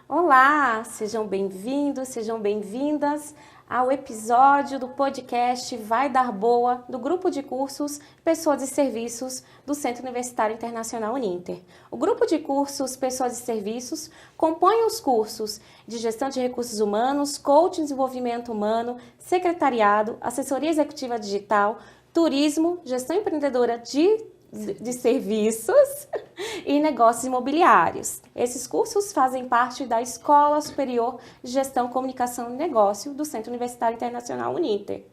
Olá, sejam bem-vindos, sejam bem-vindas ao episódio do podcast Vai Dar Boa, do grupo de cursos Pessoas e Serviços do Centro Universitário Internacional Uninter. O grupo de cursos Pessoas e Serviços compõe os cursos de Gestão de Recursos Humanos, Coaching e Desenvolvimento Humano, Secretariado, Assessoria Executiva Digital, Turismo, Gestão Empreendedora de Serviços e Negócios Imobiliários. Esses cursos fazem parte da Escola Superior de Gestão, Comunicação e Negócio do Centro Universitário Internacional Uninter.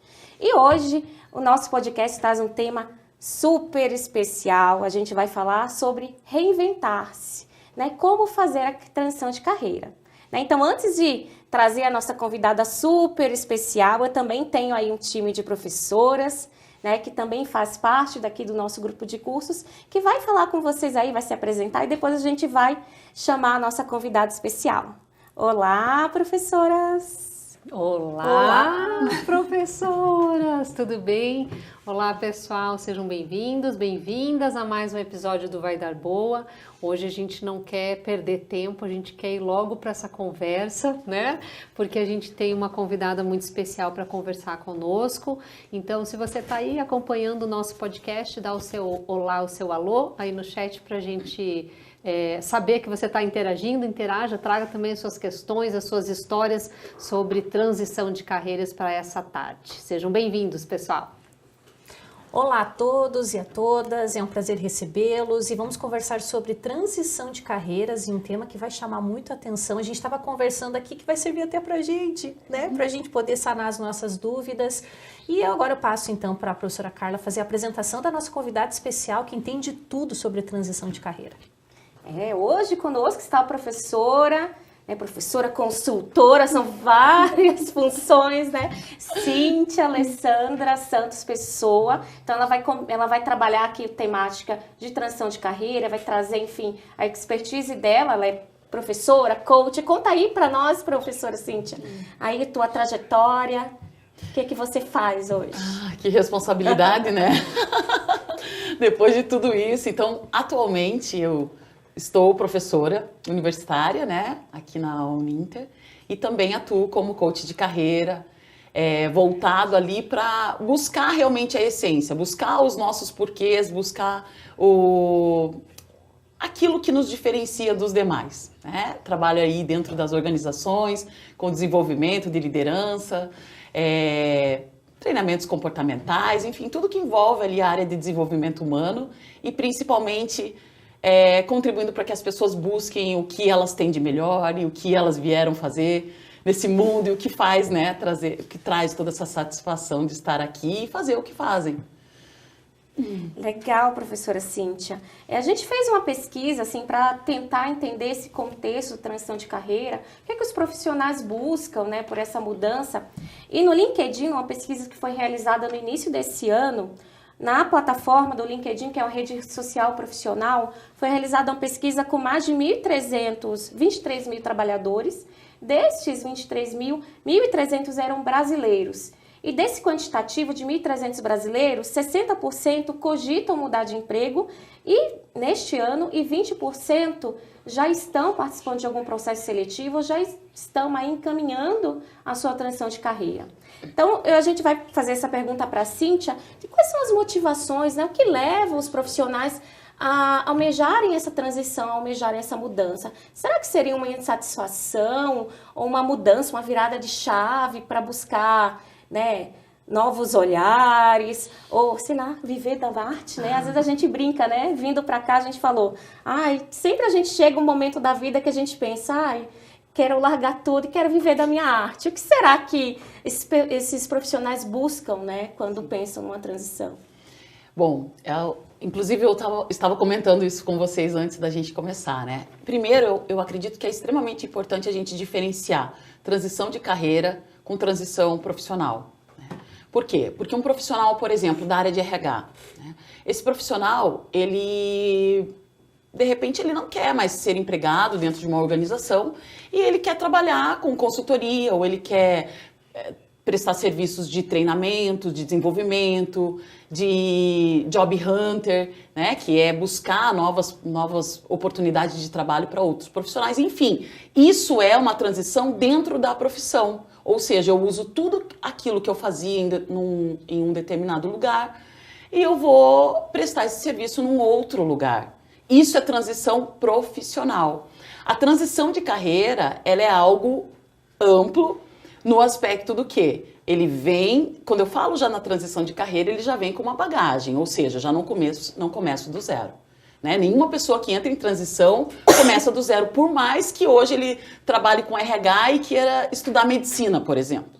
E hoje o nosso podcast traz um tema super especial. A gente vai falar sobre reinventar-se, né? Como fazer a transição de carreira. Então, antes de trazer a nossa convidada super especial, eu também tenho aí um time de professoras, né, que também faz parte daqui do nosso grupo de cursos, que vai falar com vocês aí, vai se apresentar e depois a gente vai chamar a nossa convidada especial. Olá, professoras! Olá, professoras! Tudo bem? Olá, pessoal! Sejam bem-vindos, bem-vindas a mais um episódio do Vai Dar Boa. Hoje a gente não quer perder tempo, a gente quer ir logo para essa conversa, né? Porque a gente tem uma convidada muito especial para conversar conosco. Então, se você está aí acompanhando o nosso podcast, dá o seu olá, o seu alô aí no chat para a gente saber que você está interagindo, interaja, traga também as suas questões, as suas histórias sobre transição de carreiras para essa tarde. Sejam bem-vindos, pessoal! Olá a todos e a todas, é um prazer recebê-los e vamos conversar sobre transição de carreiras e um tema que vai chamar muito a atenção. A gente estava conversando aqui que vai servir até para a gente, né? Para a gente poder sanar as nossas dúvidas. E agora eu passo então para a professora Carla fazer a apresentação da nossa convidada especial que entende tudo sobre transição de carreira. Hoje conosco está a professora consultora, são várias funções, né? Cíntia Alessandra Santos Pessoa. Então, ela vai trabalhar aqui temática de transição de carreira, vai trazer, enfim, a expertise dela. Ela é professora, coach. Conta aí para nós, professora Cíntia, aí a tua trajetória, o que você faz hoje? Que responsabilidade, né? Depois de tudo isso. Então, atualmente, eu estou professora universitária, né, aqui na Uninter, e também atuo como coach de carreira, voltado ali para buscar realmente a essência, buscar os nossos porquês, buscar aquilo que nos diferencia dos demais, né? Trabalho aí dentro das organizações, com desenvolvimento de liderança, treinamentos comportamentais, enfim, tudo que envolve ali a área de desenvolvimento humano e principalmente contribuindo para que as pessoas busquem o que elas têm de melhor e o que elas vieram fazer nesse mundo e o que faz, né, o que traz toda essa satisfação de estar aqui e fazer o que fazem. Legal, professora Cíntia. A gente fez uma pesquisa assim para tentar entender esse contexto de transição de carreira, o que é que os profissionais buscam, né, por essa mudança. E no LinkedIn, uma pesquisa que foi realizada no início desse ano, na plataforma do LinkedIn, que é uma rede social profissional, foi realizada uma pesquisa com mais de 23 mil trabalhadores. Destes 1.300 eram brasileiros. E desse quantitativo de 1.300 brasileiros, 60% cogitam mudar de emprego e neste ano, e 20% já estão participando de algum processo seletivo, já estão aí encaminhando a sua transição de carreira. Então, a gente vai fazer essa pergunta para a Cíntia, de quais são as motivações, né? O que leva os profissionais a almejarem essa transição, a almejarem essa mudança? Será que seria uma insatisfação ou uma mudança, uma virada de chave para buscar, né, novos olhares, ou, sei lá, viver da arte, né? Às vezes a gente brinca, né? Vindo para cá, a gente falou, sempre a gente chega um momento da vida que a gente pensa, quero largar tudo e quero viver da minha arte. O que será que esses profissionais buscam, né, quando pensam numa transição? Bom, inclusive eu estava comentando isso com vocês antes da gente começar, né? Primeiro, eu acredito que é extremamente importante a gente diferenciar transição de carreira com transição profissional. Né? Por quê? Porque um profissional, por exemplo, da área de RH, né? Esse profissional, ele de repente ele não quer mais ser empregado dentro de uma organização e ele quer trabalhar com consultoria ou ele quer prestar serviços de treinamento, de desenvolvimento, de job hunter, né, que é buscar novas oportunidades de trabalho para outros profissionais. Enfim, isso é uma transição dentro da profissão. Ou seja, eu uso tudo aquilo que eu fazia em um determinado lugar e eu vou prestar esse serviço num outro lugar. Isso é transição profissional. A transição de carreira, ela é algo amplo no aspecto do quê? Ele vem, quando eu falo já na transição de carreira, ele já vem com uma bagagem, ou seja, já não começo do zero. Né? Nenhuma pessoa que entra em transição começa do zero, por mais que hoje ele trabalhe com RH e queira estudar medicina, por exemplo.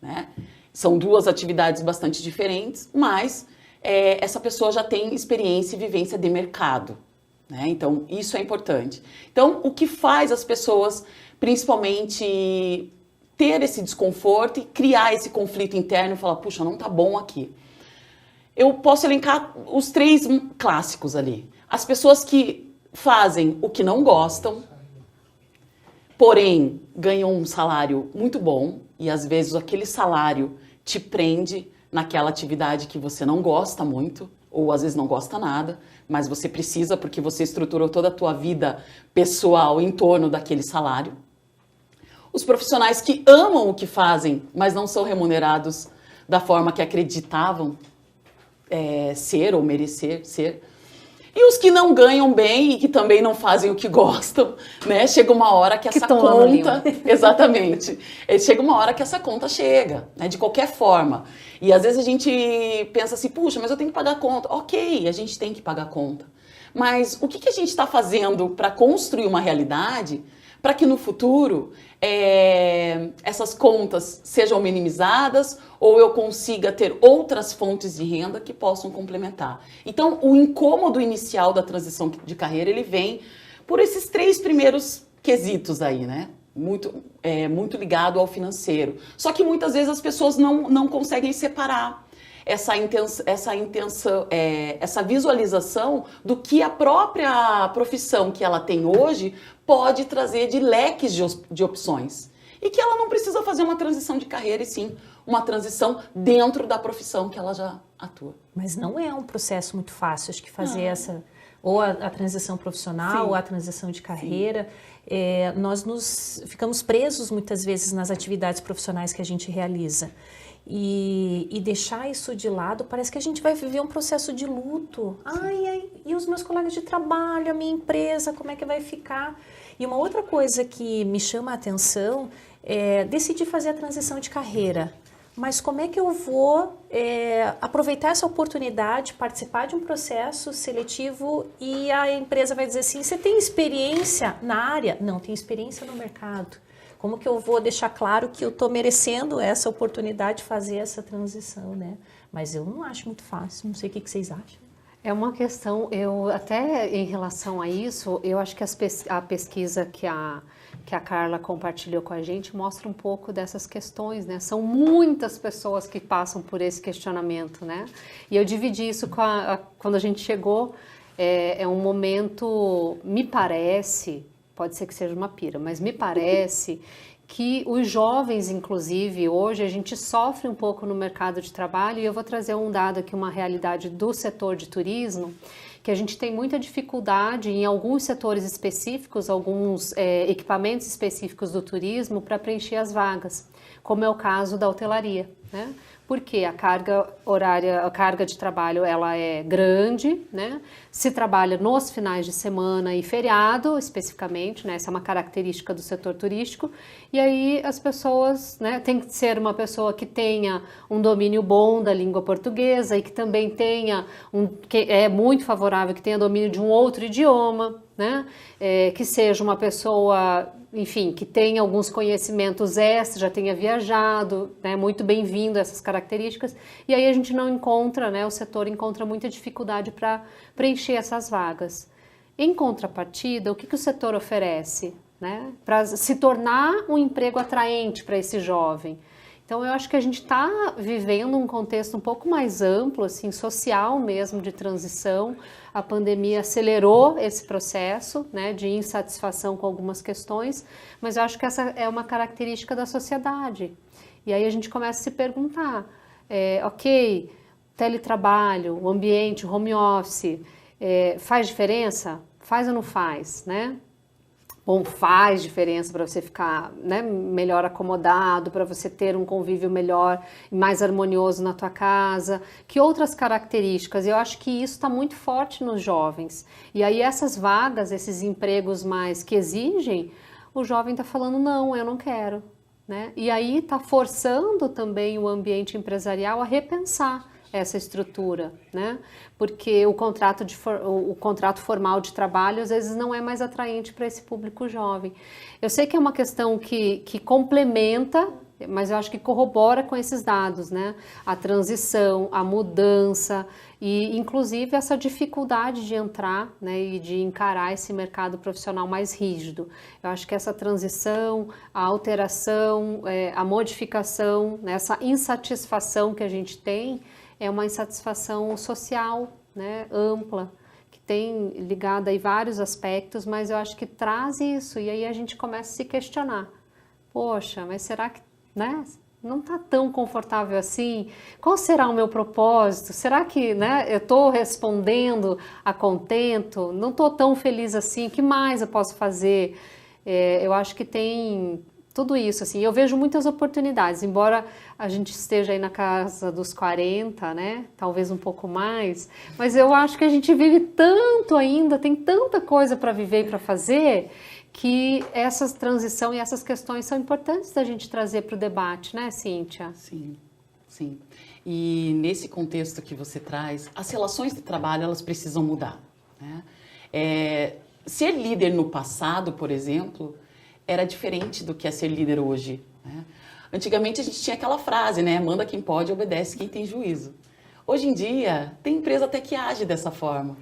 Né? São duas atividades bastante diferentes, mas essa pessoa já tem experiência e vivência de mercado. Né? Então, isso é importante. Então, o que faz as pessoas, principalmente, ter esse desconforto e criar esse conflito interno e falar, puxa, não tá bom aqui. Eu posso elencar os 3 clássicos ali. As pessoas que fazem o que não gostam, porém ganham um salário muito bom e às vezes aquele salário te prende naquela atividade que você não gosta muito ou às vezes não gosta nada, mas você precisa porque você estruturou toda a tua vida pessoal em torno daquele salário. Os profissionais que amam o que fazem, mas não são remunerados da forma que acreditavam ser ou merecer ser. E os que não ganham bem e que também não fazem o que gostam, né? Chega uma hora que essa conta... Exatamente. Chega uma hora que essa conta chega, né? De qualquer forma. E às vezes a gente pensa assim, puxa, mas eu tenho que pagar a conta. Ok, a gente tem que pagar a conta. Mas o que a gente está fazendo para construir uma realidade para que no futuro essas contas sejam minimizadas ou eu consiga ter outras fontes de renda que possam complementar. Então, o incômodo inicial da transição de carreira, ele vem por esses 3 primeiros quesitos aí, né? Muito ligado ao financeiro. Só que muitas vezes as pessoas não conseguem separar essa visualização do que a própria profissão que ela tem hoje pode trazer de leques de opções. E que ela não precisa fazer uma transição de carreira, e sim uma transição dentro da profissão que ela já atua. Mas não é um processo muito fácil, acho que fazer ou a transição profissional, sim, ou a transição de carreira. Nós ficamos presos muitas vezes nas atividades profissionais que a gente realiza. E deixar isso de lado, parece que a gente vai viver um processo de luto. E os meus colegas de trabalho, a minha empresa, como é que vai ficar? E uma outra coisa que me chama a atenção é decidir fazer a transição de carreira. Mas como é que eu vou aproveitar essa oportunidade, participar de um processo seletivo e a empresa vai dizer assim, você tem experiência na área? Não, tem experiência no mercado. Como que eu vou deixar claro que eu estou merecendo essa oportunidade de fazer essa transição, né? Mas eu não acho muito fácil, não sei o que vocês acham. É uma questão, eu até em relação a isso, eu acho que a pesquisa que a Carla compartilhou com a gente mostra um pouco dessas questões, né? São muitas pessoas que passam por esse questionamento, né? E eu dividi isso quando a gente chegou, é um momento, me parece, pode ser que seja uma pira, mas me parece que os jovens, inclusive, hoje a gente sofre um pouco no mercado de trabalho e eu vou trazer um dado aqui, uma realidade do setor de turismo, que a gente tem muita dificuldade em alguns setores específicos, alguns equipamentos específicos do turismo para preencher as vagas, como é o caso da hotelaria, né? Porque a carga horária, a carga de trabalho, ela é grande, né? Se trabalha nos finais de semana e feriado, especificamente, né? Essa é uma característica do setor turístico. E aí as pessoas, né? Tem que ser uma pessoa que tenha um domínio bom da língua portuguesa e que também tenha, que é muito favorável, que tenha domínio de um outro idioma, né? Que seja uma pessoa, enfim, que tenha alguns conhecimentos extras, já tenha viajado, né, muito bem-vindo a essas características, e aí a gente não encontra, né, o setor encontra muita dificuldade para preencher essas vagas. Em contrapartida, o que o setor oferece, né, para se tornar um emprego atraente para esse jovem? Então, eu acho que a gente está vivendo um contexto um pouco mais amplo, assim, social mesmo, de transição. A pandemia acelerou esse processo, né, de insatisfação com algumas questões, mas eu acho que essa é uma característica da sociedade. E aí a gente começa a se perguntar, ok, teletrabalho, o ambiente, o home office, faz diferença? Faz ou não faz, né? Bom, faz diferença para você ficar, né, melhor acomodado, para você ter um convívio melhor e mais harmonioso na tua casa. Que outras características? Eu acho que isso está muito forte nos jovens. E aí essas vagas, esses empregos mais que exigem, o jovem está falando, não, eu não quero. Né? E aí está forçando também o ambiente empresarial a repensar essa estrutura, né? Porque o contrato formal de trabalho às vezes não é mais atraente para esse público jovem. Eu sei que é uma questão que complementa, mas eu acho que corrobora com esses dados, né? A transição, a mudança e inclusive essa dificuldade de entrar, né, e de encarar esse mercado profissional mais rígido. Eu acho que essa transição, a alteração, a modificação, né, essa insatisfação que a gente tem é uma insatisfação social, né, ampla, que tem ligada aí vários aspectos, mas eu acho que traz isso, e aí a gente começa a se questionar. Poxa, mas será que, né, não está tão confortável assim? Qual será o meu propósito? Será que, né, eu estou respondendo a contento? Não estou tão feliz assim? O que mais eu posso fazer? Eu acho que tem tudo isso, assim, eu vejo muitas oportunidades, embora a gente esteja aí na casa dos 40, né, talvez um pouco mais, mas eu acho que a gente vive tanto ainda, tem tanta coisa para viver e para fazer, que essa transição e essas questões são importantes da gente trazer para o debate, né, Cíntia? Sim, sim. E nesse contexto que você traz, as relações de trabalho, elas precisam mudar, né? Ser líder no passado, por exemplo, era diferente do que é ser líder hoje, né? Antigamente a gente tinha aquela frase, né? Manda quem pode, obedece quem tem juízo. Hoje em dia, tem empresa até que age dessa forma,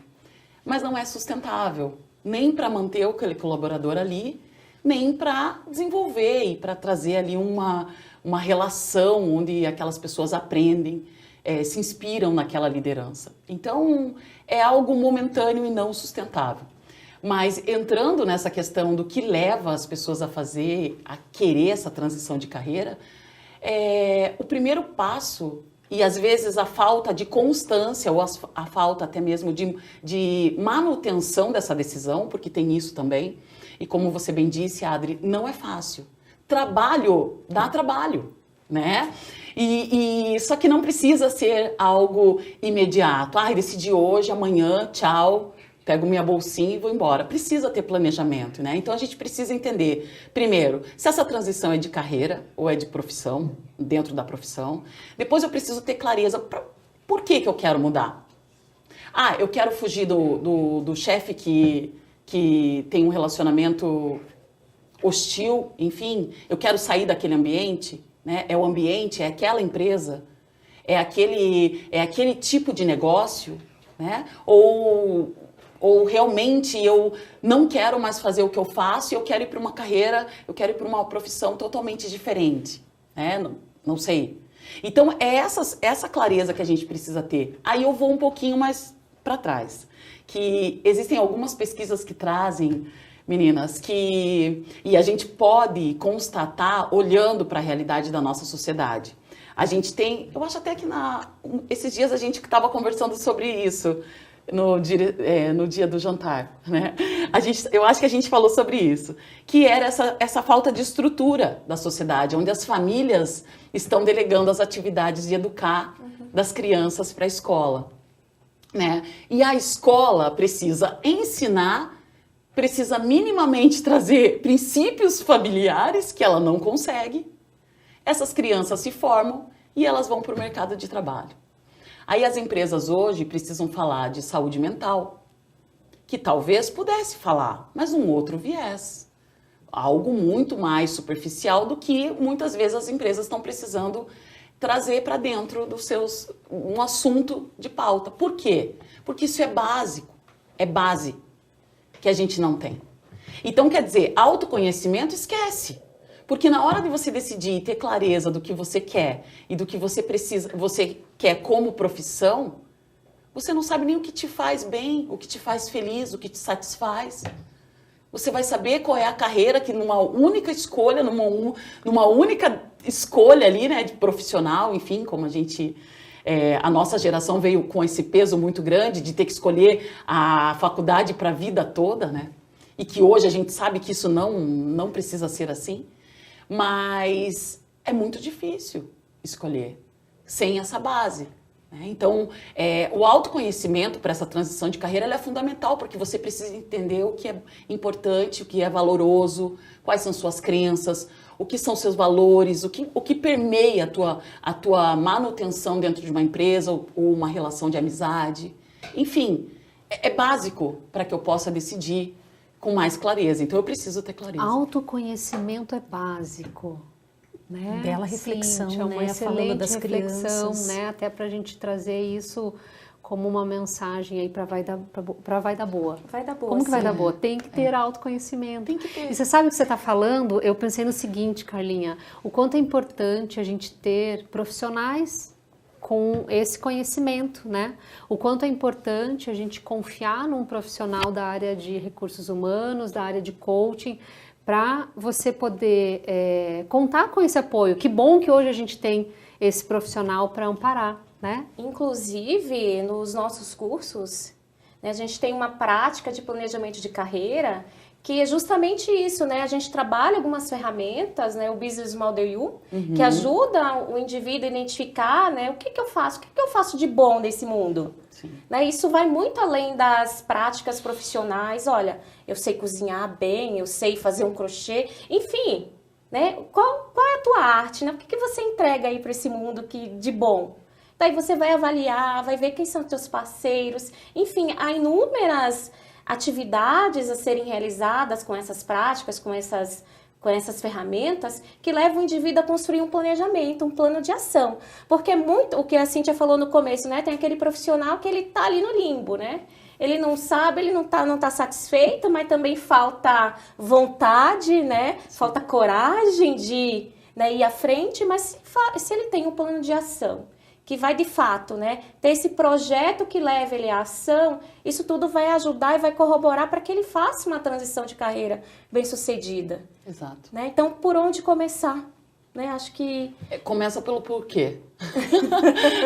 mas não é sustentável, nem para manter aquele colaborador ali, nem para desenvolver e para trazer ali uma relação onde aquelas pessoas aprendem, se inspiram naquela liderança. Então, é algo momentâneo e não sustentável. Mas entrando nessa questão do que leva as pessoas a fazer, a querer essa transição de carreira, o primeiro passo, e às vezes a falta de constância ou a falta até mesmo de manutenção dessa decisão, porque tem isso também, e como você bem disse, Adri, não é fácil. Trabalho dá trabalho, né? Só que não precisa ser algo imediato. Decidi hoje, amanhã, tchau. Pego minha bolsinha e vou embora. Precisa ter planejamento, né? Então a gente precisa entender, primeiro, se essa transição é de carreira ou é de profissão, dentro da profissão. Depois eu preciso ter clareza, por que eu quero mudar? Eu quero fugir do chefe que tem um relacionamento hostil, enfim, eu quero sair daquele ambiente, né? É o ambiente, é aquela empresa, é aquele tipo de negócio, né? Ou realmente eu não quero mais fazer o que eu faço e eu quero ir para uma carreira, eu quero ir para uma profissão totalmente diferente, né? Não sei. Então, é essa clareza que a gente precisa ter. Aí eu vou um pouquinho mais para trás, que existem algumas pesquisas que trazem, meninas, e a gente pode constatar olhando para a realidade da nossa sociedade. A gente tem, eu acho até que esses dias a gente estava conversando sobre isso, no dia do jantar, né? Eu acho que a gente falou sobre isso, que era essa falta de estrutura da sociedade, onde as famílias estão delegando as atividades de educar das crianças para a escola, né? E a escola precisa ensinar, precisa minimamente trazer princípios familiares que ela não consegue. Essas crianças se formam e elas vão para o mercado de trabalho. Aí as empresas hoje precisam falar de saúde mental, que talvez pudesse falar, mas um outro viés. Algo muito mais superficial do que muitas vezes as empresas estão precisando trazer para dentro dos seus um assunto de pauta. Por quê? Porque isso é básico, é base que a gente não tem. Então, quer dizer, autoconhecimento esquece. Porque na hora de você decidir e ter clareza do que você quer e do que você quer como profissão, você não sabe nem o que te faz bem, o que te faz feliz, o que te satisfaz. Você vai saber qual é a carreira que numa única escolha, numa única escolha ali, né, de profissional, enfim, como a nossa geração veio com esse peso muito grande de ter que escolher a faculdade para a vida toda, né? E que hoje a gente sabe que isso não precisa ser assim. Mas é muito difícil escolher sem essa base. Então, o autoconhecimento para essa transição de carreira ela é fundamental, porque você precisa entender o que é importante, o que é valoroso, quais são suas crenças, o que são seus valores, o que permeia a tua manutenção dentro de uma empresa ou uma relação de amizade. Enfim, é básico para que eu possa decidir com mais clareza. Então, eu preciso ter clareza. Autoconhecimento é básico. Né? Bela reflexão, Cíntia, né? Uma excelente Falando das reflexão, crianças. né? Até para a gente trazer isso como uma mensagem aí para vai dar boa. Vai dar boa. Como que vai sim. dar boa? Tem que ter autoconhecimento. Tem que ter. E você sabe o que você está falando? Eu pensei no seguinte, Carlinha, o quanto é importante a gente ter profissionais com esse conhecimento, né? O quanto é importante a gente confiar num profissional da área de recursos humanos, da área de coaching, para você poder contar com esse apoio. Que bom que hoje a gente tem esse profissional para amparar, né? Inclusive, nos nossos cursos, né, a gente tem uma prática de planejamento de carreira que é justamente isso, né? A gente trabalha algumas ferramentas, né? O Business Model U, que ajuda o indivíduo a identificar, né? O que eu faço? O que eu faço de bom nesse mundo? Né? Isso vai muito além das práticas profissionais. Olha, eu sei cozinhar bem, eu sei fazer um crochê, enfim, né? Qual é a tua arte, né? O que você entrega aí para esse mundo de bom? Daí você vai avaliar, vai ver quem são teus parceiros, enfim, há inúmeras atividades a serem realizadas com essas práticas, com essas ferramentas que levam o indivíduo a construir um planejamento, um plano de ação. Porque muito, o que a Cíntia falou no começo, né? Tem aquele profissional que ele tá ali no limbo, né? Ele não sabe, ele não tá satisfeito, mas também falta vontade, né? Falta coragem de, né, ir à frente, mas se ele tem um plano de ação, que vai de fato, né, ter esse projeto que leva ele à ação, isso tudo vai ajudar e vai corroborar para que ele faça uma transição de carreira bem sucedida. Exato. Né? Então, por onde começar? Né? Acho que... Começa pelo porquê.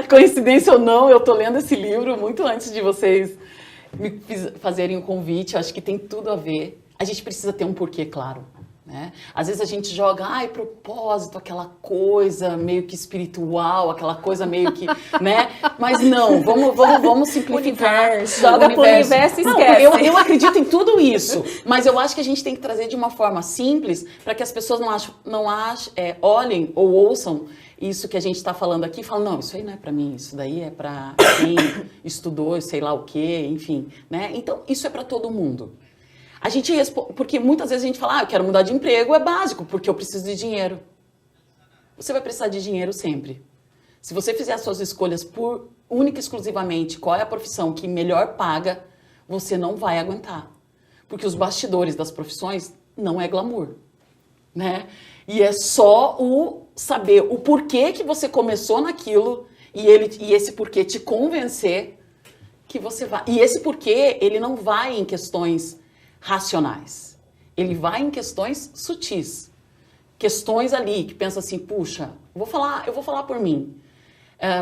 Coincidência ou não, eu tô lendo esse livro muito antes de vocês me fazerem o convite, acho que tem tudo a ver. A gente precisa ter um porquê claro. Né? Às vezes a gente joga, propósito, aquela coisa meio que espiritual, aquela coisa meio que, né? Mas não, vamos simplificar. Joga pro universo e esquece. Eu acredito em tudo isso, mas eu acho que a gente tem que trazer de uma forma simples para que as pessoas olhem ou ouçam isso que a gente está falando aqui e falam, não, isso aí não é para mim, isso daí é para quem estudou, sei lá o quê, enfim, né? Então, isso é para todo mundo. A gente porque muitas vezes a gente fala, eu quero mudar de emprego, é básico, porque eu preciso de dinheiro. Você vai precisar de dinheiro sempre. Se você fizer as suas escolhas por única e exclusivamente qual é a profissão que melhor paga, você não vai aguentar. Porque os bastidores das profissões não é glamour, né? E é só o saber o porquê que você começou naquilo e esse porquê te convencer que você vai. E esse porquê, ele não vai em questões racionais. Ele vai em questões sutis. Questões ali que pensa assim, puxa, eu vou falar por mim.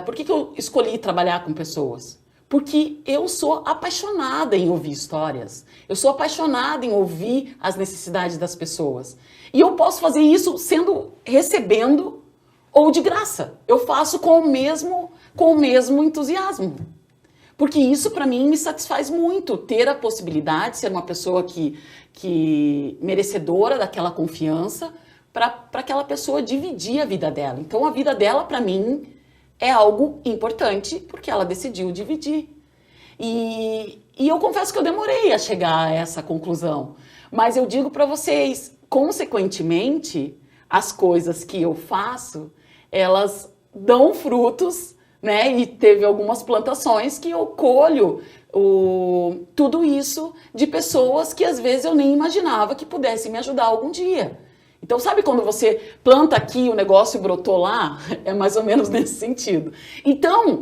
Por que eu escolhi trabalhar com pessoas? Porque eu sou apaixonada em ouvir histórias. Eu sou apaixonada em ouvir as necessidades das pessoas. E eu posso fazer isso recebendo ou de graça. Eu faço com o mesmo entusiasmo. Porque isso, para mim, me satisfaz muito. Ter a possibilidade de ser uma pessoa que merecedora daquela confiança para aquela pessoa dividir a vida dela. Então, a vida dela, para mim, é algo importante porque ela decidiu dividir. E eu confesso que eu demorei a chegar a essa conclusão. Mas eu digo para vocês, consequentemente, as coisas que eu faço, elas dão frutos, né? E teve algumas plantações que eu colho tudo isso de pessoas que às vezes eu nem imaginava que pudessem me ajudar algum dia. Então, sabe quando você planta aqui e o negócio brotou lá? É mais ou menos nesse sentido. Então,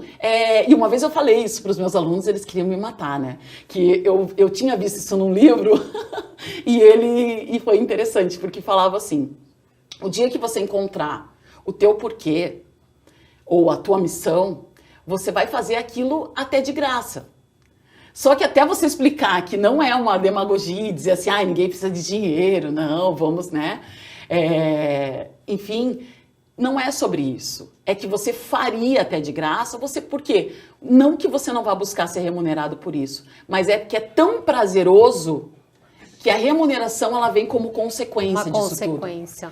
e uma vez eu falei isso para os meus alunos, eles queriam me matar, né? Que eu tinha visto isso num livro e foi interessante, porque falava assim, o dia que você encontrar o teu porquê ou a tua missão, você vai fazer aquilo até de graça. Só que até você explicar que não é uma demagogia e dizer assim, ninguém precisa de dinheiro, não, vamos, né? Enfim, não é sobre isso. É que você faria até de graça, por quê? Não que você não vá buscar ser remunerado por isso, mas é porque é tão prazeroso que a remuneração ela vem como consequência disso tudo.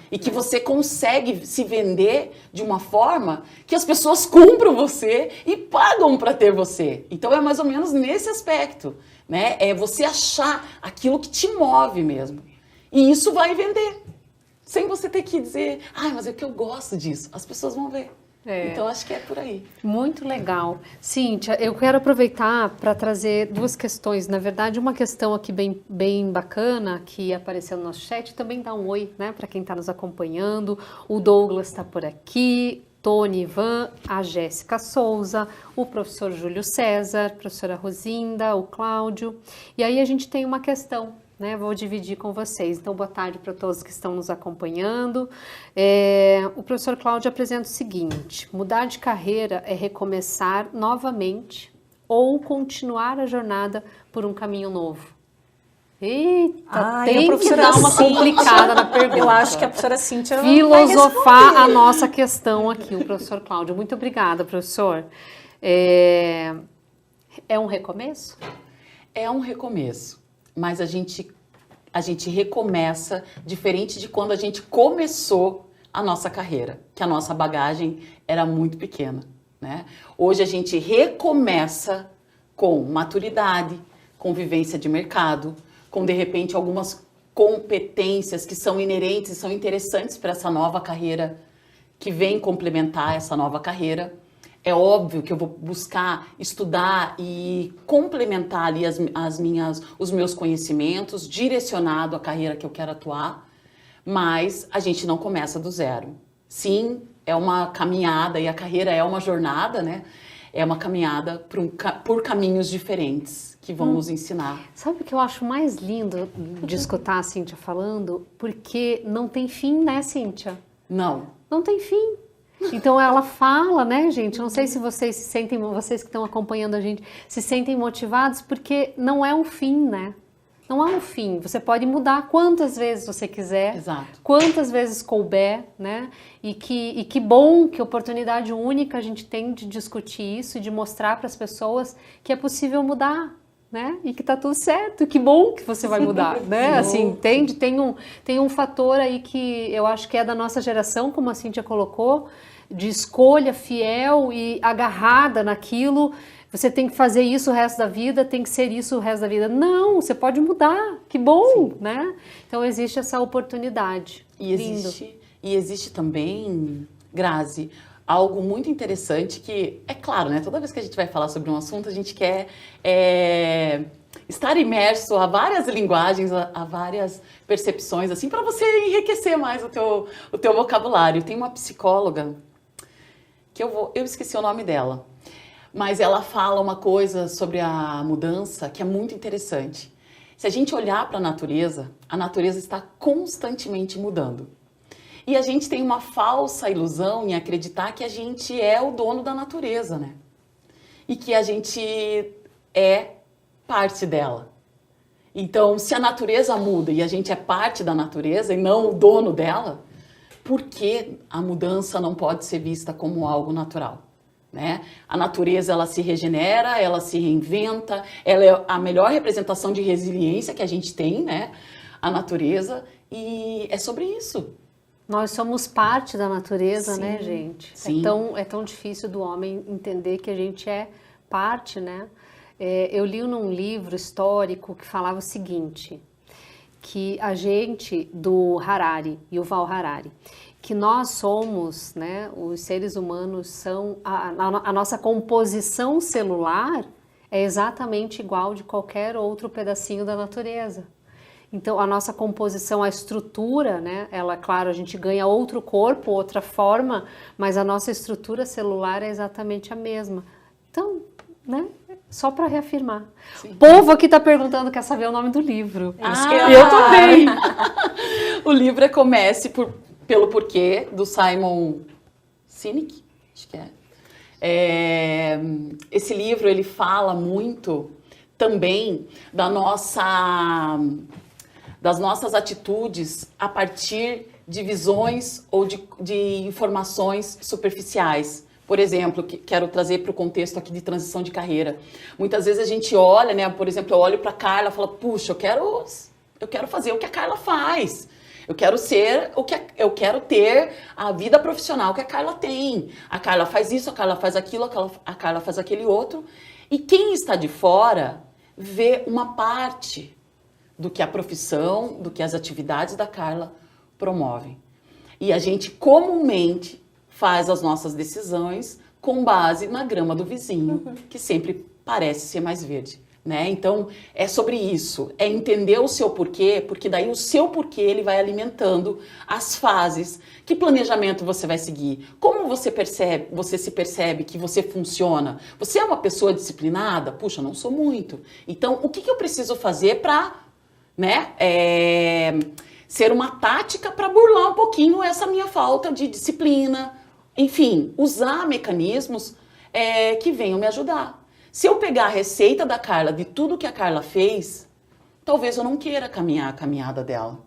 E que você consegue se vender de uma forma que as pessoas compram você e pagam para ter você. Então é mais ou menos nesse aspecto, né? É você achar aquilo que te move mesmo. E isso vai vender. Sem você ter que dizer, mas é que eu gosto disso. As pessoas vão ver. Então, acho que é por aí. Muito legal. Cíntia, eu quero aproveitar para trazer duas questões. Na verdade, uma questão aqui bem bacana, que apareceu no nosso chat, também dá um oi, né, para quem está nos acompanhando. O Douglas está por aqui, Tony Ivan, a Jéssica Souza, o professor Júlio César, a professora Rosinda, o Cláudio. E aí a gente tem uma questão, né? Vou dividir com vocês. Então, boa tarde para todos que estão nos acompanhando. O professor Cláudio apresenta o seguinte: mudar de carreira é recomeçar novamente ou continuar a jornada por um caminho novo? Eita, tem que dar uma complicada na pergunta. Eu acho que a professora Cíntia filosofar a nossa questão aqui, o professor Cláudio. Muito obrigada, professor. É um recomeço? É um recomeço. Mas a gente recomeça diferente de quando a gente começou a nossa carreira, que a nossa bagagem era muito pequena, né? Hoje a gente recomeça com maturidade, com vivência de mercado, com, de repente, algumas competências que são inerentes, são interessantes para essa nova carreira, que vem complementar essa nova carreira. É óbvio que eu vou buscar estudar e complementar ali os meus conhecimentos, direcionado à carreira que eu quero atuar, mas a gente não começa do zero. Sim, é uma caminhada e a carreira é uma jornada, né? É uma caminhada por caminhos diferentes que vão nos ensinar. Sabe o que eu acho mais lindo de escutar a Cíntia falando? Porque não tem fim, né, Cíntia? Não tem fim. Então ela fala, né, gente? Não sei se vocês se sentem, vocês que estão acompanhando a gente, se sentem motivados, porque não é um fim, né? Não há um fim. Você pode mudar quantas vezes você quiser, Exato. Quantas vezes couber, né? E que bom, que oportunidade única a gente tem de discutir isso e de mostrar para as pessoas que é possível mudar, né? E que tá tudo certo, que bom que você vai mudar, né? Assim, entende? Tem um fator aí que eu acho que é da nossa geração, como a Cíntia colocou, de escolha fiel e agarrada naquilo. Você tem que fazer isso o resto da vida, tem que ser isso o resto da vida. Não, você pode mudar, que bom, né? Então existe essa oportunidade. E existe também, Grazi, algo muito interessante que, é claro, né? Toda vez que a gente vai falar sobre um assunto, a gente quer estar imerso a várias linguagens, a várias percepções, assim, para você enriquecer mais o teu vocabulário. Tem uma psicóloga, que eu esqueci o nome dela, mas ela fala uma coisa sobre a mudança que é muito interessante. Se a gente olhar para a natureza está constantemente mudando. E a gente tem uma falsa ilusão em acreditar que a gente é o dono da natureza, né? E que a gente é parte dela. Então, se a natureza muda e a gente é parte da natureza e não o dono dela, por que a mudança não pode ser vista como algo natural? Né? A natureza, ela se regenera, ela se reinventa, ela é a melhor representação de resiliência que a gente tem, né? A natureza, e é sobre isso. Nós somos parte da natureza, Sim, né, gente? sim. É tão difícil do homem entender que a gente é parte, né? Eu li num livro histórico que falava o seguinte, que a gente, do Harari, Yuval Harari, que nós somos, né, os seres humanos são, a nossa composição celular é exatamente igual de qualquer outro pedacinho da natureza. Então, a nossa composição, a estrutura, né? Ela, claro, a gente ganha outro corpo, outra forma, mas a nossa estrutura celular é exatamente a mesma. Então, né? Só para reafirmar. Sim. O povo aqui está perguntando, quer saber o nome do livro. Eu também! O livro é Comece pelo Porquê, do Simon Sinek, acho que é. Esse livro, ele fala muito também das nossas atitudes a partir de visões ou de informações superficiais. Por exemplo, quero trazer para o contexto aqui de transição de carreira. Muitas vezes a gente olha, né? Por exemplo, eu olho para a Carla e falo, puxa, eu quero fazer o que a Carla faz. Eu quero ter a vida profissional que a Carla tem. A Carla faz isso, a Carla faz aquilo, a Carla faz aquele outro. E quem está de fora vê uma parte do que a profissão, do que as atividades da Carla promovem. E a gente comumente faz as nossas decisões com base na grama do vizinho, que sempre parece ser mais verde. Né? Então, é sobre isso, é entender o seu porquê, porque daí o seu porquê ele vai alimentando as fases. Que planejamento você vai seguir? Como você se percebe que você funciona? Você é uma pessoa disciplinada? Puxa, não sou muito. Então, o que eu preciso fazer para, né, ser uma tática para burlar um pouquinho essa minha falta de disciplina? Enfim, usar mecanismos que venham me ajudar. Se eu pegar a receita da Carla, de tudo que a Carla fez, talvez eu não queira caminhar a caminhada dela.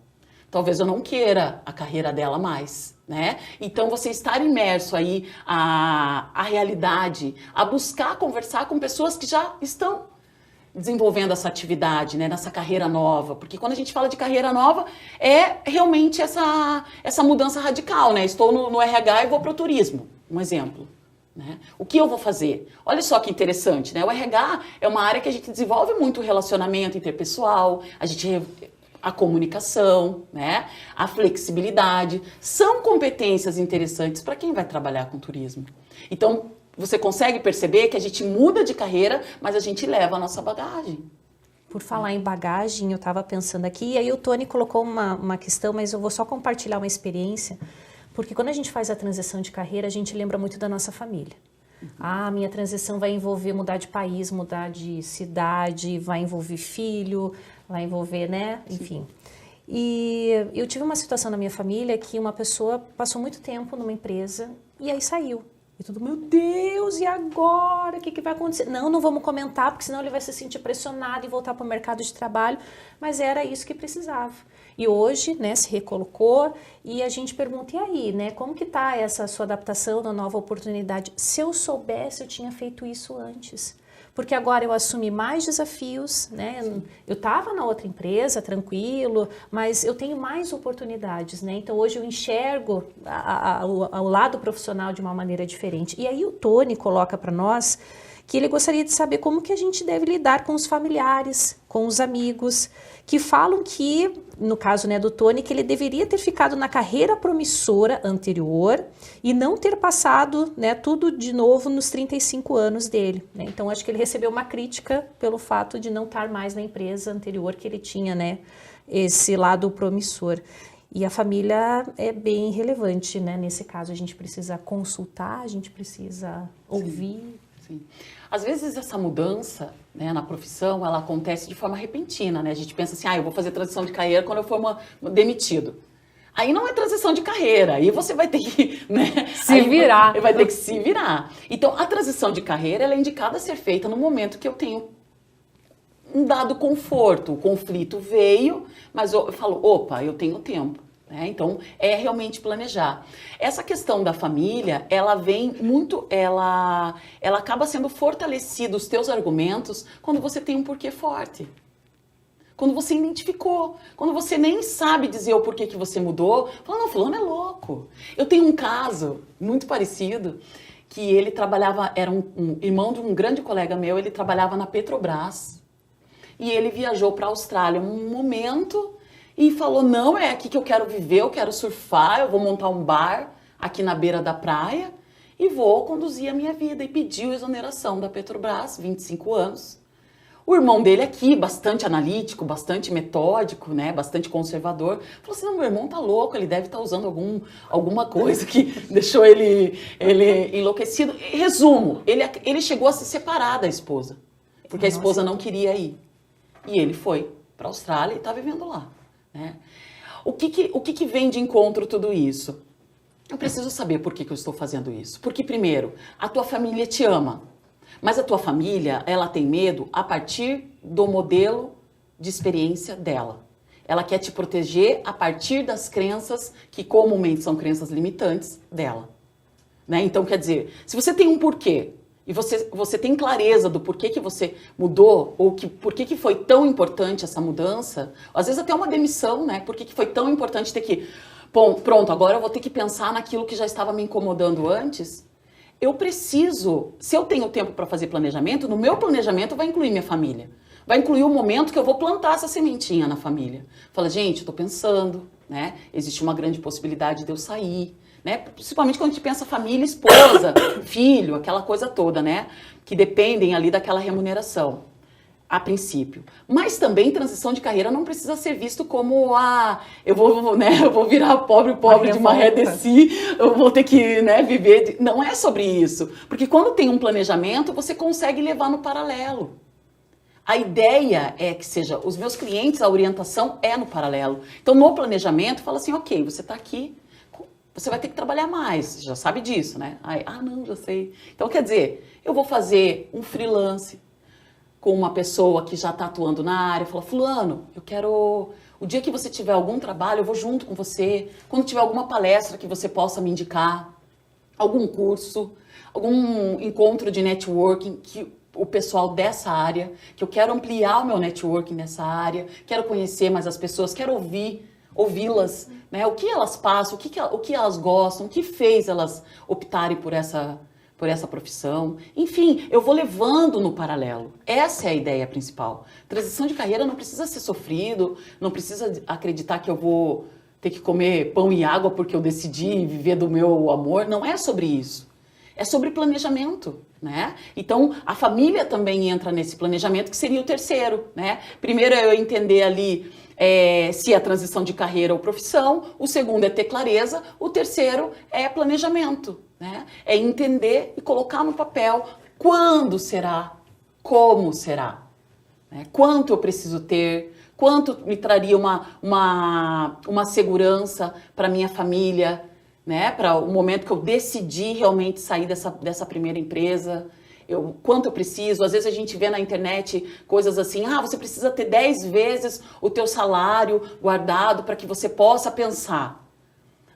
Talvez eu não queira a carreira dela mais, né? Então, você estar imerso aí à realidade, a buscar conversar com pessoas que já estão desenvolvendo essa atividade, né? Nessa carreira nova. Porque quando a gente fala de carreira nova, é realmente essa mudança radical, né? Estou no RH e vou para o turismo, um exemplo. Né? O que eu vou fazer? Olha só que interessante, né? O RH é uma área que a gente desenvolve muito o relacionamento interpessoal, a comunicação, né? A flexibilidade. São competências interessantes para quem vai trabalhar com turismo. Então, você consegue perceber que a gente muda de carreira, mas a gente leva a nossa bagagem. Por falar em bagagem, eu estava pensando aqui, e aí o Tony colocou uma questão, mas eu vou só compartilhar uma experiência. Porque quando a gente faz a transição de carreira, a gente lembra muito da nossa família. Ah, minha transição vai envolver mudar de país, mudar de cidade, vai envolver filho, vai envolver, né? Enfim. E eu tive uma situação na minha família que uma pessoa passou muito tempo numa empresa e aí saiu. E tudo, meu Deus, e agora? O que vai acontecer? Não vamos comentar, porque senão ele vai se sentir pressionado e voltar para o mercado de trabalho. Mas era isso que precisava. E hoje, né, se recolocou e a gente pergunta, e aí, né, como que tá essa sua adaptação na nova oportunidade? Se eu soubesse, eu tinha feito isso antes. Porque agora eu assumi mais desafios, né? Eu estava na outra empresa, tranquilo, mas eu tenho mais oportunidades, né? Então hoje eu enxergo o lado profissional de uma maneira diferente. E aí o Tony coloca para nós que ele gostaria de saber como que a gente deve lidar com os familiares, com os amigos, que falam que, no caso, né, do Tony, que ele deveria ter ficado na carreira promissora anterior e não ter passado, né, tudo de novo nos 35 anos dele. Né? Então, acho que ele recebeu uma crítica pelo fato de não estar mais na empresa anterior que ele tinha, né, esse lado promissor. E a família é bem relevante, né? Nesse caso, a gente precisa consultar, a gente precisa ouvir. Sim. Às vezes essa mudança, né, na profissão, ela acontece de forma repentina, né? A gente pensa assim, eu vou fazer transição de carreira quando eu for demitido. Aí não é transição de carreira, aí você vai ter que, né, se virar. Vai ter que se virar. Então, a transição de carreira, ela é indicada a ser feita no momento que eu tenho um dado conforto. O conflito veio, mas eu falo, opa, eu tenho tempo. Então, é realmente planejar. Essa questão da família, ela vem muito, ela acaba sendo fortalecida, os teus argumentos, quando você tem um porquê forte. Quando você identificou, quando você nem sabe dizer o porquê que você mudou, fala, não, fulano é louco. Eu tenho um caso muito parecido, que ele trabalhava, era um irmão de um grande colega meu, ele trabalhava na Petrobras, e ele viajou para a Austrália um momento e falou, não, é aqui que eu quero viver, eu quero surfar, eu vou montar um bar aqui na beira da praia e vou conduzir a minha vida. E pediu exoneração da Petrobras, 25 anos. O irmão dele aqui, bastante analítico, bastante metódico, né, bastante conservador, falou assim, não, meu irmão tá louco, ele deve estar usando alguma coisa que deixou ele enlouquecido. Resumo, ele chegou a se separar da esposa, porque a esposa não queria ir. E ele foi para a Austrália e está vivendo lá, né? O que vem de encontro tudo isso? Eu preciso saber por que eu estou fazendo isso. Porque, primeiro, a tua família te ama. Mas a tua família, ela tem medo a partir do modelo de experiência dela. Ela quer te proteger a partir das crenças que comumente são crenças limitantes dela, né? Então, quer dizer, se você tem um porquê e você tem clareza do porquê que você mudou ou por que foi tão importante essa mudança, às vezes até uma demissão, né? Por que foi tão importante ter que... Bom, pronto, agora eu vou ter que pensar naquilo que já estava me incomodando antes. Eu preciso, se eu tenho tempo para fazer planejamento, no meu planejamento vai incluir minha família. Vai incluir o momento que eu vou plantar essa sementinha na família. Fala, gente, eu tô pensando, né? Existe uma grande possibilidade de eu sair, né? Principalmente quando a gente pensa família, esposa, filho, aquela coisa toda, né? Que dependem ali daquela remuneração. A princípio. Mas também transição de carreira não precisa ser visto como eu vou virar pobre de maré desci, eu vou ter que, né, viver. Não é sobre isso. Porque quando tem um planejamento, você consegue levar no paralelo. A ideia é que seja, os meus clientes, a orientação é no paralelo. Então, no planejamento, fala assim, ok, você está aqui, você vai ter que trabalhar mais, você já sabe disso, né? Não, já sei. Então, quer dizer, eu vou fazer um freelance com uma pessoa que já está atuando na área, fala, fulano, eu quero... O dia que você tiver algum trabalho, eu vou junto com você. Quando tiver alguma palestra que você possa me indicar, algum curso, algum encontro de networking, que o pessoal dessa área, que eu quero ampliar o meu networking nessa área, quero conhecer mais as pessoas, quero ouvi-las, né? O que elas passam, o que elas gostam, o que fez elas optarem por essa profissão. Enfim, eu vou levando no paralelo. Essa é a ideia principal. Transição de carreira não precisa ser sofrido, não precisa acreditar que eu vou ter que comer pão e água porque eu decidi viver do meu amor. Não é sobre isso. É sobre planejamento, né? Então, a família também entra nesse planejamento, que seria o terceiro, né? Primeiro é eu entender ali se é transição de carreira ou profissão. O segundo é ter clareza. O terceiro é planejamento, né? É entender e colocar no papel quando será, como será, né? Quanto eu preciso ter, quanto me traria uma segurança para minha família, né? Para o momento que eu decidi realmente sair dessa primeira empresa. Quanto eu preciso, às vezes a gente vê na internet coisas assim, você precisa ter 10 vezes o teu salário guardado para que você possa pensar.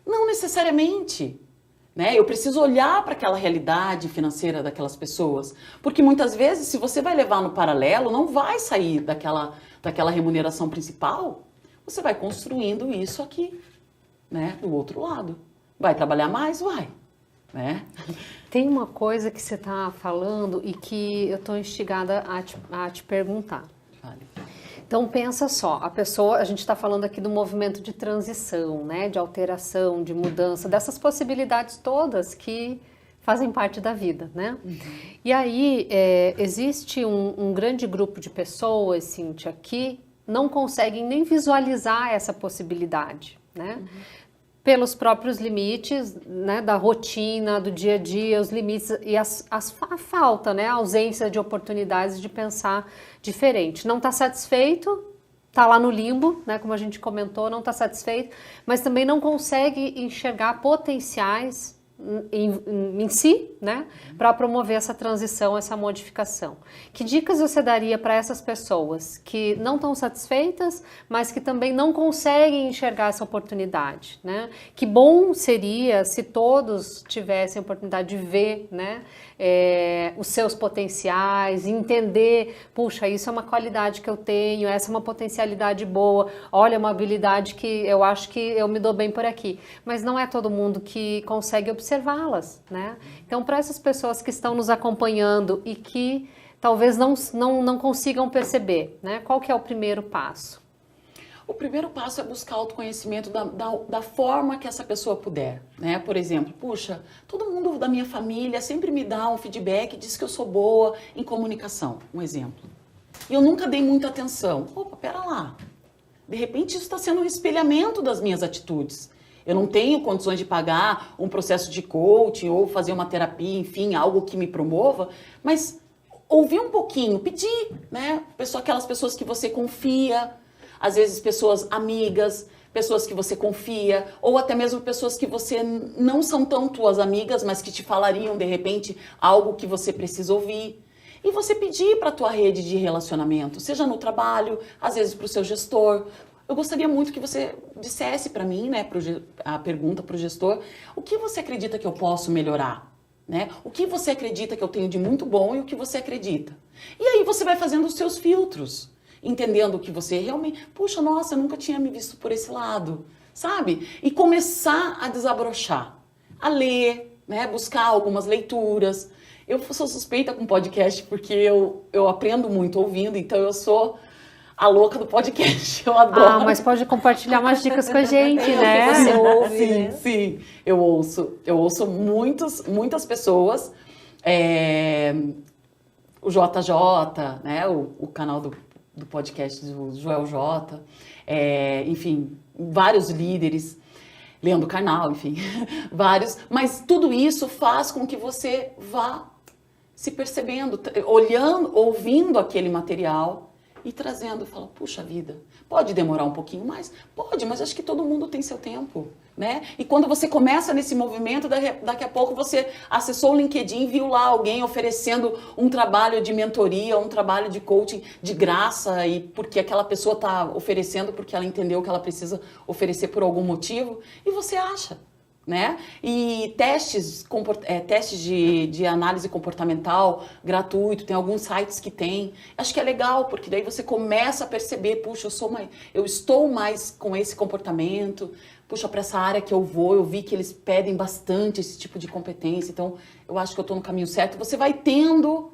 Não necessariamente, né? Eu preciso olhar para aquela realidade financeira daquelas pessoas, porque muitas vezes, se você vai levar no paralelo, não vai sair daquela remuneração principal, você vai construindo isso aqui, né? Do outro lado. Vai trabalhar mais? Vai, né? Tem uma coisa que você está falando e que eu estou instigada a te perguntar. Vale. Então pensa só, a gente está falando aqui do movimento de transição, né, de alteração, de mudança, dessas possibilidades todas que fazem parte da vida, né? Uhum. E aí existe um grande grupo de pessoas, Cíntia, que não conseguem nem visualizar essa possibilidade, né? Uhum. Pelos próprios limites, né, da rotina, do dia a dia, os limites e a falta, né, a ausência de oportunidades de pensar diferente. Não está satisfeito, está lá no limbo, né, como a gente comentou, não está satisfeito, mas também não consegue enxergar potenciais em si, né, para promover essa transição, essa modificação. Que dicas você daria para essas pessoas que não estão satisfeitas, mas que também não conseguem enxergar essa oportunidade, né? Que bom seria se todos tivessem a oportunidade de ver, né, os seus potenciais, entender, puxa, isso é uma qualidade que eu tenho, essa é uma potencialidade boa, olha, uma habilidade que eu acho que eu me dou bem por aqui. Mas não é todo mundo que consegue observá-las, né? Então, para essas pessoas que estão nos acompanhando e que talvez não consigam perceber, né? Qual que é o primeiro passo? O primeiro passo é buscar autoconhecimento da forma que essa pessoa puder, né? Por exemplo, puxa, todo mundo da minha família sempre me dá um feedback, diz que eu sou boa em comunicação, um exemplo. e eu nunca dei muita atenção. Opa, pera lá. De repente isso está sendo um espelhamento das minhas atitudes. Eu não tenho condições de pagar um processo de coaching ou fazer uma terapia, enfim, algo que me promova, mas ouvir um pouquinho, pedir, né? Aquelas pessoas que você confia, às vezes pessoas amigas, pessoas que você confia, ou até mesmo pessoas que você não são tão tuas amigas, mas que te falariam, de repente, algo que você precisa ouvir. E você pedir para a tua rede de relacionamento, seja no trabalho, às vezes para o seu gestor. Eu gostaria muito que você dissesse para mim, né, a pergunta para o gestor, o que você acredita que eu posso melhorar? Né? O que você acredita que eu tenho de muito bom e o que você acredita? E aí você vai fazendo os seus filtros, entendendo que você realmente... Puxa, nossa, eu nunca tinha me visto por esse lado, sabe? E começar a desabrochar, a ler, né, buscar algumas leituras. Eu sou suspeita com podcast porque eu aprendo muito ouvindo, então eu sou a louca do podcast, eu adoro. Ah, mas pode compartilhar umas dicas com a gente, né? Você ouve, Sim, né? sim, eu ouço muitas pessoas, o JJ, né, o canal do podcast do Joel J, enfim, vários líderes, Leandro Carnal, enfim, vários, mas tudo isso faz com que você vá se percebendo, olhando, ouvindo aquele material e trazendo, fala, puxa vida, pode demorar um pouquinho mais? Pode, mas acho que todo mundo tem seu tempo, né? E quando você começa nesse movimento, daqui a pouco você acessou o LinkedIn, viu lá alguém oferecendo um trabalho de mentoria, um trabalho de coaching de graça, e porque aquela pessoa está oferecendo porque ela entendeu que ela precisa oferecer por algum motivo, e você acha. Né? E testes de análise comportamental gratuito, tem alguns sites que tem. Acho que é legal, porque daí você começa a perceber, puxa, eu estou mais com esse comportamento, puxa, para essa área que eu vi que eles pedem bastante esse tipo de competência, então eu acho que eu estou no caminho certo. Você vai tendo,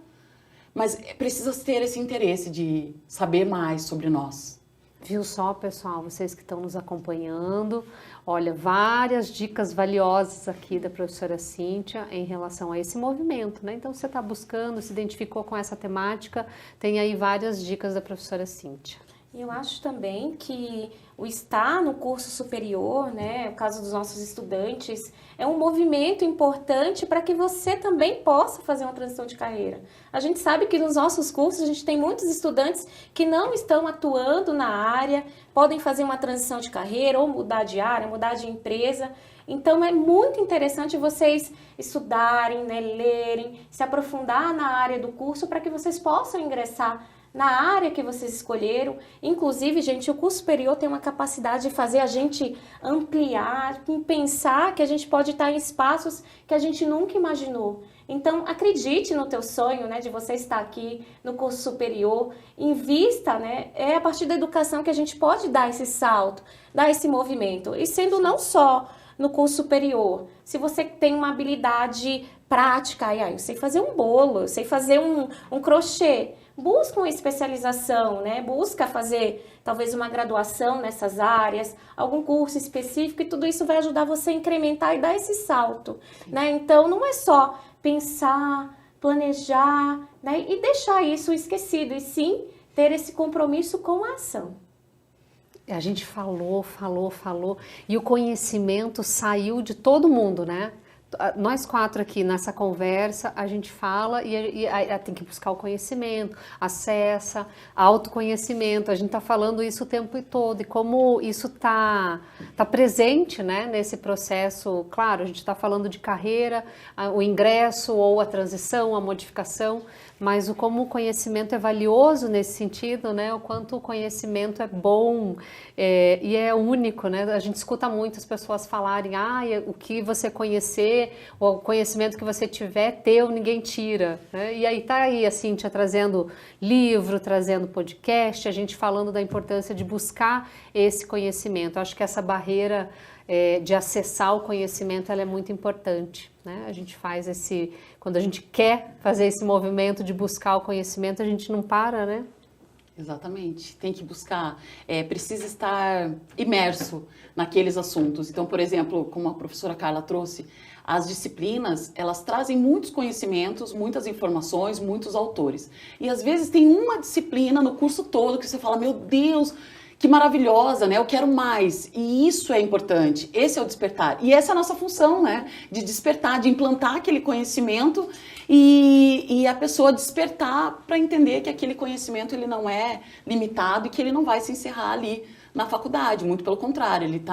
mas precisa ter esse interesse de saber mais sobre nós. Viu só, pessoal, vocês que estão nos acompanhando, olha, várias dicas valiosas aqui da professora Cíntia em relação a esse movimento, né? Então, você está buscando, se identificou com essa temática, tem aí várias dicas da professora Cíntia. E eu acho também que o estar no curso superior, né, no caso dos nossos estudantes, é um movimento importante para que você também possa fazer uma transição de carreira. A gente sabe que nos nossos cursos a gente tem muitos estudantes que não estão atuando na área, podem fazer uma transição de carreira ou mudar de área, mudar de empresa. Então é muito interessante vocês estudarem, né, lerem, se aprofundar na área do curso para que vocês possam ingressar na área que vocês escolheram. Inclusive, gente, o curso superior tem uma capacidade de fazer a gente ampliar, pensar que a gente pode estar em espaços que a gente nunca imaginou. Então, acredite no teu sonho, né, de você estar aqui no curso superior, invista, né, é a partir da educação que a gente pode dar esse salto, dar esse movimento. E sendo não só no curso superior, se você tem uma habilidade prática, eu sei fazer um bolo, eu sei fazer um crochê, busca uma especialização, né? Busca fazer talvez uma graduação nessas áreas, algum curso específico, e tudo isso vai ajudar você a incrementar e dar esse salto, né? Então não é só pensar, planejar, né? E deixar isso esquecido, e sim ter esse compromisso com a ação. A gente falou, e o conhecimento saiu de todo mundo, né? Nós quatro aqui nessa conversa, a gente fala e tem que buscar o conhecimento, acessa, autoconhecimento, a gente está falando isso o tempo todo, e como isso tá presente, né, nesse processo. Claro, a gente está falando de carreira, o ingresso ou a transição, a modificação, mas como o conhecimento é valioso nesse sentido, né, o quanto o conhecimento é bom e é único, né? A gente escuta muitas pessoas falarem, o que você conhecer, o conhecimento que você tiver, teu, ninguém tira, né? E aí tá aí a Cíntia trazendo livro, trazendo podcast, a gente falando da importância de buscar esse conhecimento. Acho que essa barreira de acessar o conhecimento, ela é muito importante, né? A gente faz quando a gente quer fazer esse movimento de buscar o conhecimento, a gente não para, né? Exatamente, tem que buscar, precisa estar imerso naqueles assuntos. Então, por exemplo, como a professora Carla trouxe, as disciplinas, elas trazem muitos conhecimentos, muitas informações, muitos autores. E às vezes tem uma disciplina no curso todo que você fala, meu Deus, que maravilhosa, né? Eu quero mais. E isso é importante. Esse é o despertar. E essa é a nossa função, né? De despertar, de implantar aquele conhecimento e a pessoa despertar para entender que aquele conhecimento ele não é limitado e que ele não vai se encerrar ali na faculdade. Muito pelo contrário, ele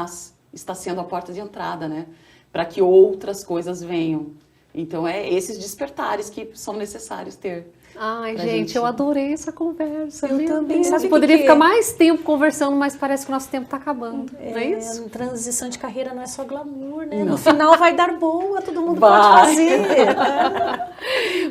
está sendo a porta de entrada, né? Para que outras coisas venham. Então, é esses despertares que são necessários ter. Ai, gente, eu adorei essa conversa. Eu também. Deus. Sabe Poderia que ficar mais tempo conversando, mas parece que o nosso tempo está acabando. Não é isso? Transição de carreira não é só glamour, né? Não. No final vai dar boa, todo mundo Vai. pode fazer.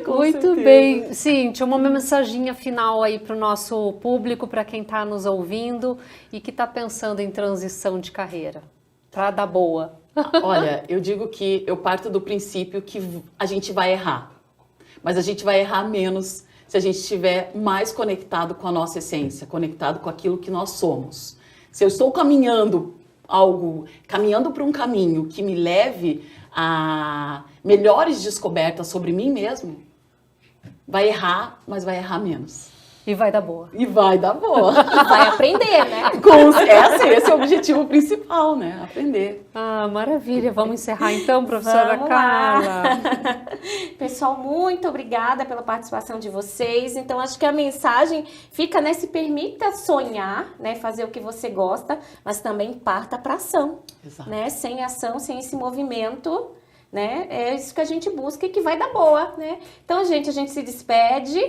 Muito certeza. bem. Cíntia, uma mensaginha final aí para o nosso público, para quem está nos ouvindo e que está pensando em transição de carreira, para dar boa. Olha, eu digo que eu parto do princípio que a gente vai errar. Mas a gente vai errar menos se a gente estiver mais conectado com a nossa essência, conectado com aquilo que nós somos. Se eu estou caminhando para um caminho que me leve a melhores descobertas sobre mim mesmo, vai errar, mas vai errar menos. E vai dar boa. E vai dar boa. E vai aprender, né? Esse é o objetivo principal, né? Aprender. Ah, maravilha. Vamos encerrar então, professora Vamos Carla. lá. Pessoal, muito obrigada pela participação de vocês. Então, acho que a mensagem fica, né? Se permita sonhar, né? Fazer o que você gosta, mas também parta para ação. Exato. Né? Sem ação, sem esse movimento, né? É isso que a gente busca e que vai dar boa, né? Então, a gente se despede.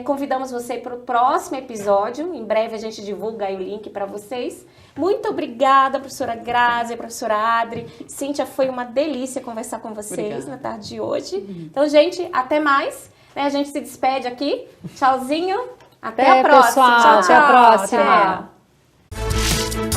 Convidamos você para o próximo episódio. Em breve a gente divulga aí o link para vocês. Muito obrigada, professora Grazi, professora Adri. Cíntia, foi uma delícia conversar com vocês Obrigada. na tarde de hoje. Então, gente, até mais. Né? A gente se despede aqui. Tchauzinho. Até a próxima. Pessoal, Tchau, até a tchau. próxima. Até.